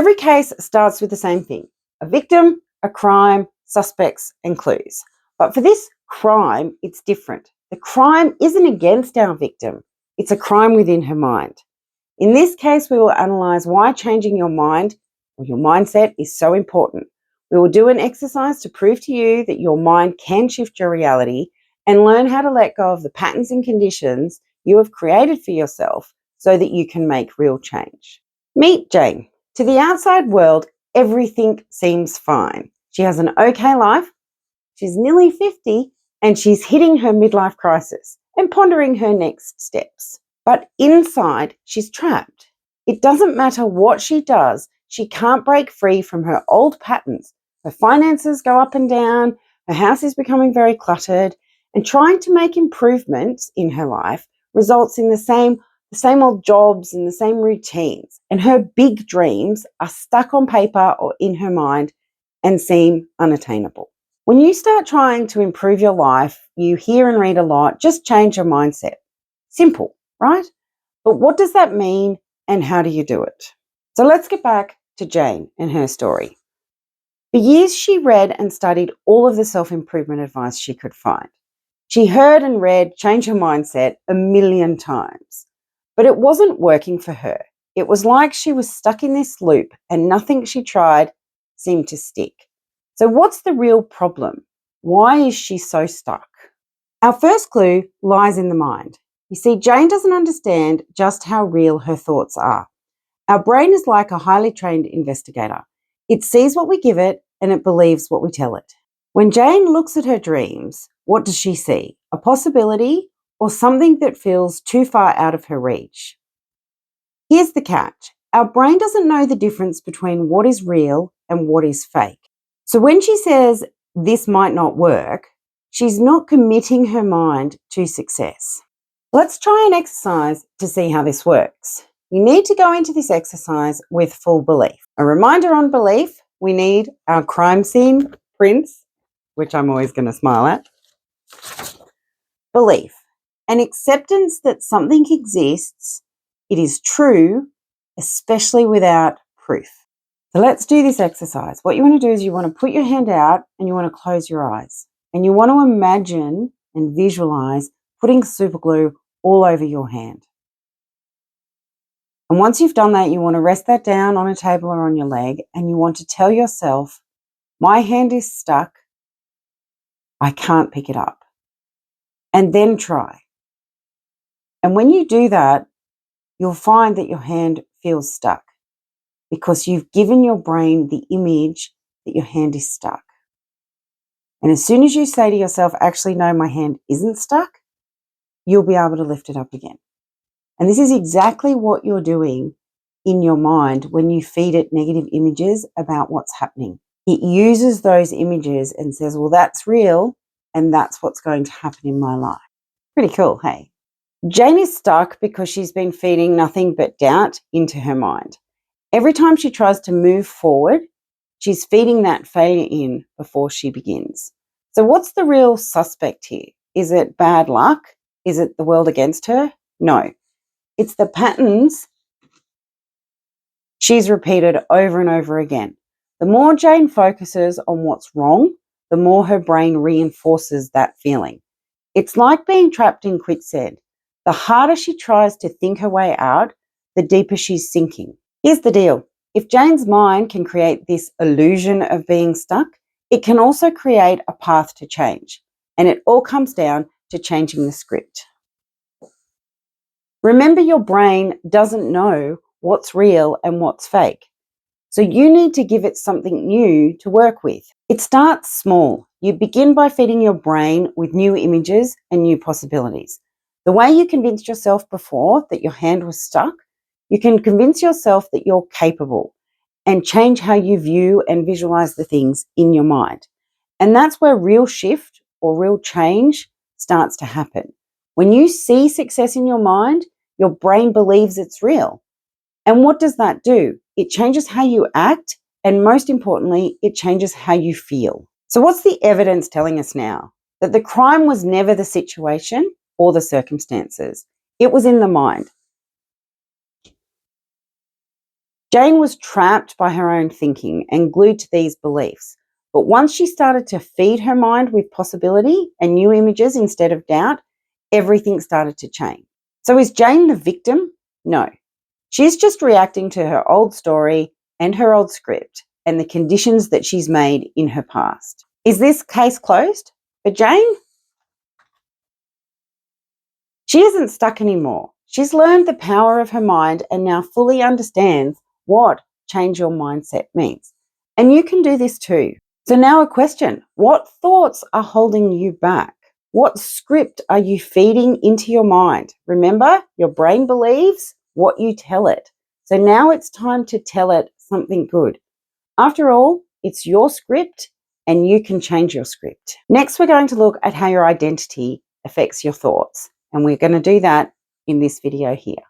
Every case starts with the same thing: a victim, a crime, suspects, and clues. But for this crime, it's different. The crime isn't against our victim, it's a crime within her mind. In this case, we will analyse why changing your mind or your mindset is so important. We will do an exercise to prove to you that your mind can shift your reality and learn how to let go of the patterns and conditions you have created for yourself so that you can make real change. Meet Jane. To the outside world, everything seems fine. She has an okay life, she's nearly 50, and she's hitting her midlife crisis and pondering her next steps. But inside, she's trapped. It doesn't matter what she does, she can't break free from her old patterns. Her finances go up and down, her house is becoming very cluttered, and trying to make improvements in her life results in the same old jobs and the same routines. And her big dreams are stuck on paper or in her mind and seem unattainable. When you start trying to improve your life, you hear and read a lot: just change your mindset. Simple, right? But what does that mean and how do you do it? So let's get back to Jane and her story. For years, she read and studied all of the self-improvement advice she could find. She heard and read change your mindset a million times, but it wasn't working for her. It was like she was stuck in this loop and nothing she tried seemed to stick. So what's the real problem? Why is she so stuck? Our first clue lies in the mind. You see, Jane doesn't understand just how real her thoughts are. Our brain is like a highly trained investigator. It sees what we give it and it believes what we tell it. When Jane looks at her dreams, what does she see? A possibility or something that feels too far out of her reach? Here's the catch. Our brain doesn't know the difference between what is real and what is fake. So when she says this might not work, she's not committing her mind to success. Let's try an exercise to see how this works. You need to go into this exercise with full belief. A reminder on belief: we need our crime scene prints, which I'm always going to smile at. Belief: an acceptance that something exists, it is true, especially without proof. So let's do this exercise. What you want to do is you want to put your hand out and you want to close your eyes. And you want to imagine and visualize putting super glue all over your hand. And once you've done that, you want to rest that down on a table or on your leg, and you want to tell yourself, my hand is stuck, I can't pick it up. And then try. And when you do that, you'll find that your hand feels stuck because you've given your brain the image that your hand is stuck. And as soon as you say to yourself, actually, no, my hand isn't stuck, you'll be able to lift it up again. And this is exactly what you're doing in your mind when you feed it negative images about what's happening. It uses those images and says, well, that's real and that's what's going to happen in my life. Pretty cool, hey? Jane is stuck because she's been feeding nothing but doubt into her mind. Every time she tries to move forward, she's feeding that failure in before she begins. So what's the real suspect here? Is it bad luck? Is it the world against her? No. It's the patterns she's repeated over and over again. The more Jane focuses on what's wrong, the more her brain reinforces that feeling. It's like being trapped in quicksand. The harder she tries to think her way out, the deeper she's sinking. Here's the deal. If Jane's mind can create this illusion of being stuck, it can also create a path to change. And it all comes down to changing the script. Remember, your brain doesn't know what's real and what's fake. So you need to give it something new to work with. It starts small. You begin by feeding your brain with new images and new possibilities. The way you convinced yourself before that your hand was stuck, you can convince yourself that you're capable and change how you view and visualize the things in your mind. And that's where real shift or real change starts to happen. When you see success in your mind, your brain believes it's real. And what does that do? It changes how you act, and most importantly, it changes how you feel. So what's the evidence telling us now? That the crime was never the situation or the circumstances. It was in the mind. Jane was trapped by her own thinking and glued to these beliefs. But once she started to feed her mind with possibility and new images instead of doubt, everything started to change. So is Jane the victim? No. She's just reacting to her old story and her old script and the conditions that she's made in her past. Is this case closed for Jane? She isn't stuck anymore. She's learned the power of her mind and now fully understands what change your mindset means. And you can do this too. So now a question: what thoughts are holding you back? What script are you feeding into your mind? Remember, your brain believes what you tell it. So now it's time to tell it something good. After all, it's your script and you can change your script. Next, we're going to look at how your identity affects your thoughts. And we're going to do that in this video here.